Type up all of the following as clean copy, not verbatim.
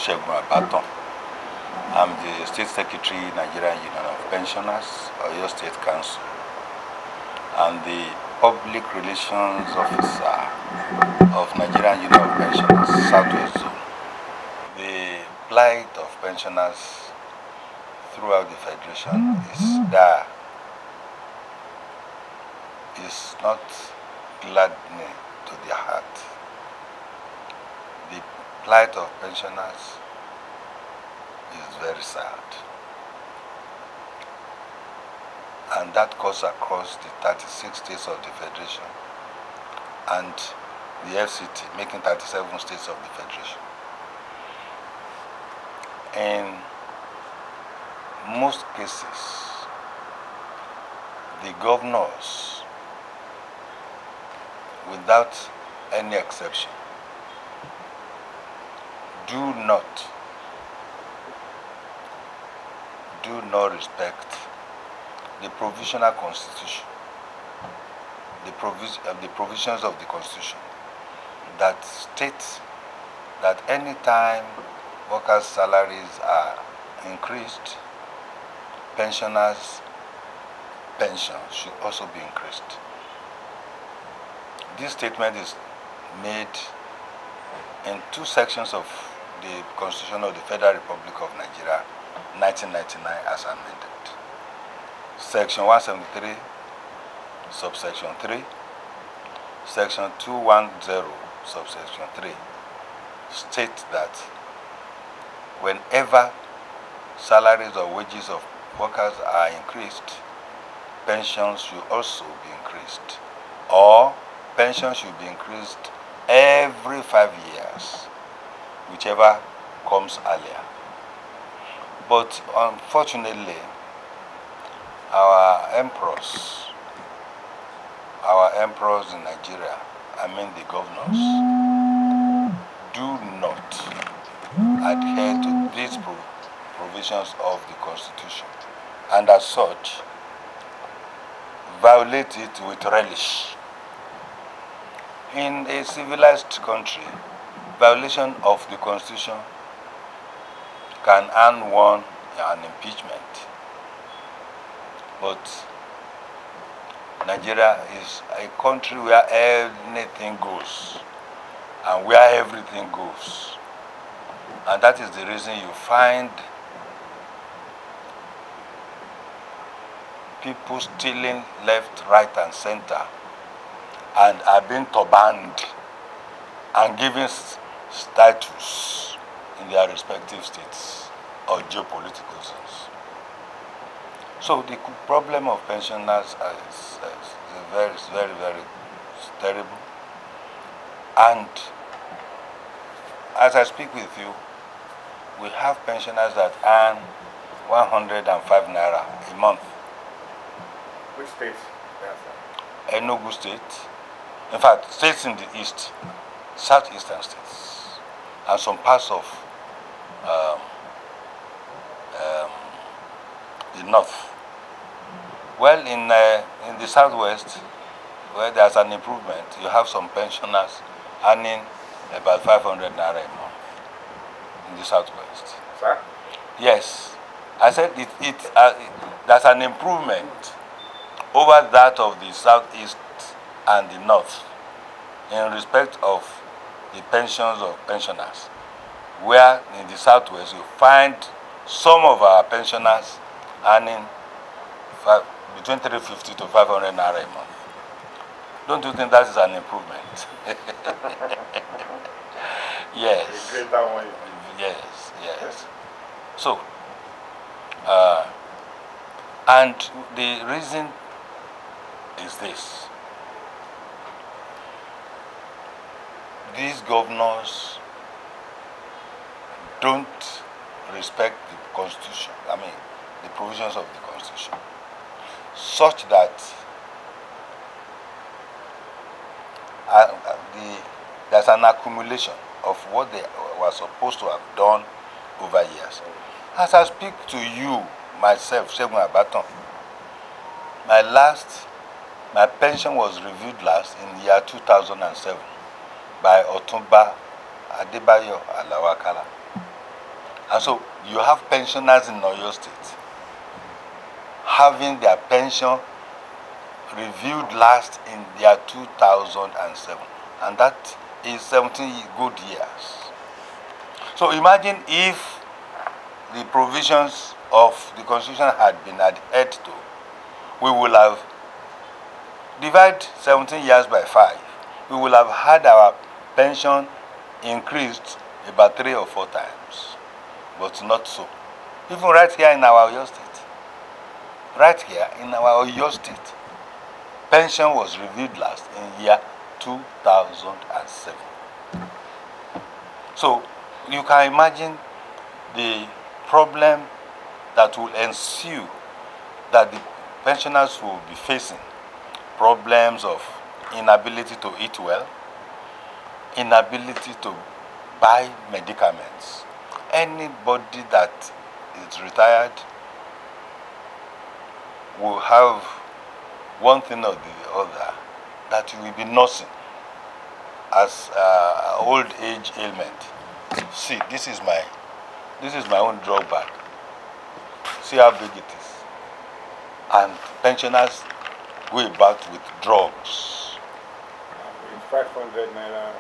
Olusegun Abatan. I'm the State Secretary, Nigerian Union of Pensioners, Oyo State Council, and the Public Relations Officer of Nigerian Union of Pensioners, Southwest Zone. The plight of pensioners throughout the Federation is dire. It's not gladdening to their heart. The plight of pensioners is very sad. And that goes across the 36 states of the Federation and the FCT, making 37 states of the Federation. In most cases, the governors, without any exception, do not respect the provisional constitution, the provisions of the constitution that states that any time workers' salaries are increased, pensioners' pensions should also be increased. This statement is made in two sections of the Constitution of the Federal Republic of Nigeria, 1999, as amended. Section 173, subsection 3, section 210, subsection 3, state that whenever salaries or wages of workers are increased, pensions should also be increased, or pensions should be increased every 5 years, whichever comes earlier. But unfortunately, our emperors in Nigeria, I mean the governors, do not adhere to these provisions of the Constitution, and as such, violate it with relish. In a civilized country, violation of the Constitution can earn one an impeachment. But Nigeria is a country where anything goes and where everything goes. And that is the reason you find people stealing left, right, and center and are being turbaned and given status in their respective states or geopolitical zones. So the problem of pensioners is very, very terrible. And as I speak with you, we have pensioners that earn 105 naira a month. Which states? Enugu State, in fact, states in the east, southeastern states, and some parts of the north. Well, in the southwest, where there's an improvement, you have some pensioners earning about 500 naira a month in the southwest. Sir? Yes, I said there's an improvement over that of the southeast and the north in respect of the pensions of pensioners, where in the southwest you find some of our pensioners earning between 350 to 500 naira a month. Don't you think that is an improvement? Yes. A greater one. Yes. So, and the reason is this. These governors don't respect the Constitution, the provisions of the Constitution, such that there's an accumulation of what they were supposed to have done over years. As I speak to you, myself, Olusegun Abatan, my pension was reviewed last in the year 2007 by Otunba Adebayo Alawakala. And so you have pensioners in Oyo State having their pension reviewed last in the year 2007, and that is 17 good years. So imagine if the provisions of the Constitution had been adhered to, we will have divided 17 years by 5. We will have had our pension increased about 3 or 4 times, but not so. Even right here in our Oyo State, pension was reviewed last in year 2007. So you can imagine the problem that will ensue, that the pensioners will be facing. Problems of inability to eat well, inability to buy medicaments. Anybody that is retired will have one thing or the other that will be nursing as old age ailment. See, this is my own drug bag. See how big it is. And pensioners go about with drugs. With 500 naira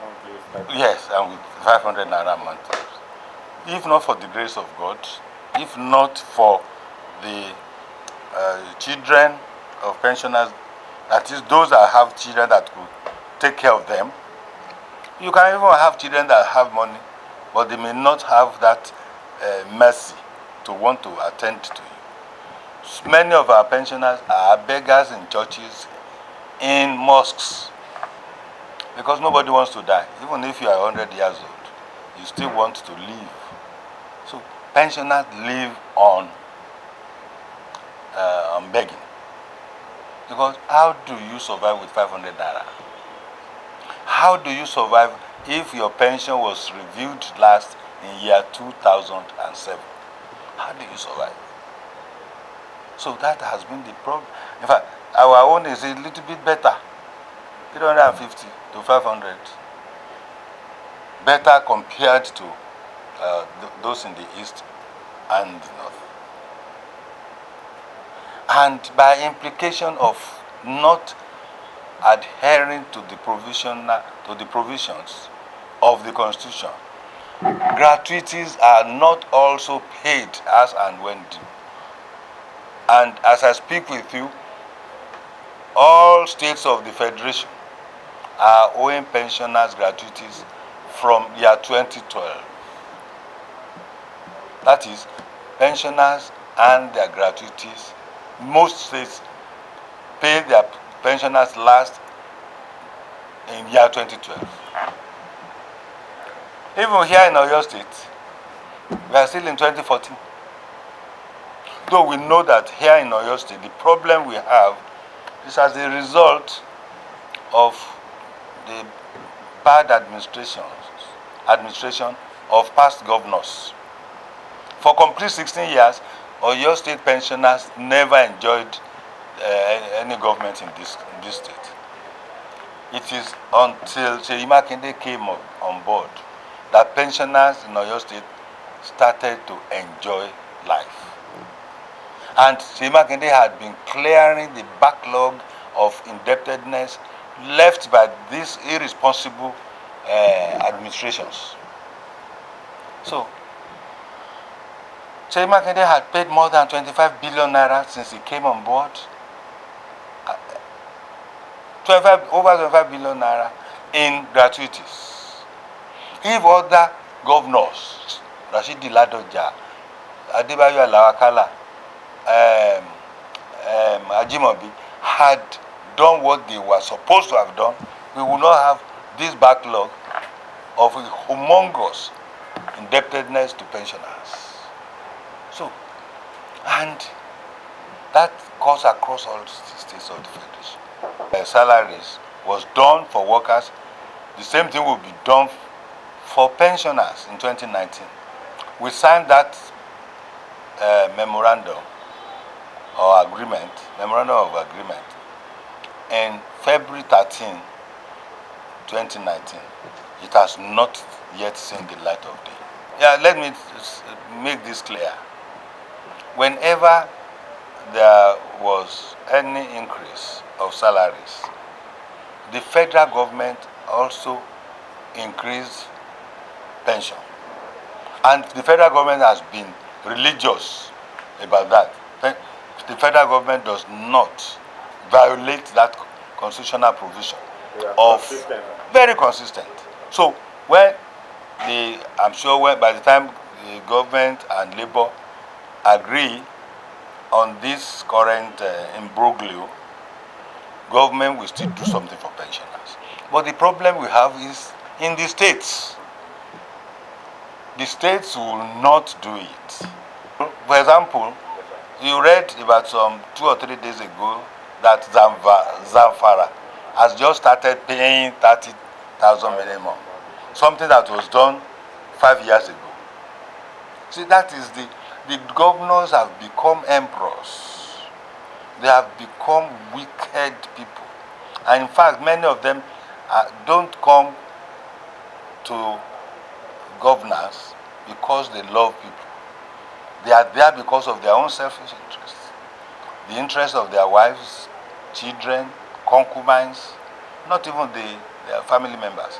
monthly. Yes, and with 500 naira monthly. If not for the grace of God, if not for the children of pensioners, that is, those that have children that could take care of them. You can even have children that have money, but they may not have that mercy to want to attend to you. Many of our pensioners are beggars in churches, in mosques, because nobody wants to die. Even if you are 100 years old, you still want to live. So pensioners live on begging. Because how do you survive with 500 naira? How do you survive if your pension was reviewed last in year 2007? How do you survive? So that has been the problem. In fact, our own is a little bit better, 350 to 500. Better compared to those in the east and the north. And by implication of not adhering to the provisions of the Constitution, gratuities are not also paid as and when due. And as I speak with you, all states of the Federation are owing pensioners gratuities from year 2012. That is, pensioners and their gratuities. Most states pay their pensioners last in year 2012. Even here in Oyo State, we are still in 2014. Though we know that here in Oyo State, the problem we have is as a result of the bad administration of past governors. For complete 16 years, Oyo State pensioners never enjoyed any government in this state. It is until Seyi Makinde came on board that pensioners in Oyo State started to enjoy life. And Seyi Makinde had been clearing the backlog of indebtedness left by these irresponsible administrations. So, Seyi Makinde had paid more than 25 billion naira since he came on board. Over 25 billion naira in gratuities. If other governors, Rashidi Ladoja, Adebayo Alawakala, Ajimobi, had done what they were supposed to have done, we would not have this backlog of humongous indebtedness to pensioners. So, and that goes across all the states of the Federation. Salaries was done for workers. The same thing will be done for pensioners in 2019. We signed that memorandum of agreement in February 13, 2019. It has not yet seen the light of day. Yeah, let me make this clear. Whenever there was any increase of salaries, the federal government also increased pension. And the federal government has been religious about that. The federal government does not violate that constitutional provision of consistent. very consistent. So when I'm sure when by the time the government and labor agree on this current imbroglio, government will still do something for pensioners. But the problem we have is in the states. The states will not do it. For example, you read about some 2 or 3 days ago that Zamfara has just started paying 30,000 minimum, something that was done 5 years ago. See, that is the governors have become emperors. They have become wicked people. And in fact, many of them don't come to governors because they love people. They are there because of their own selfish interests. The interests of their wives, children, concubines, not even their family members.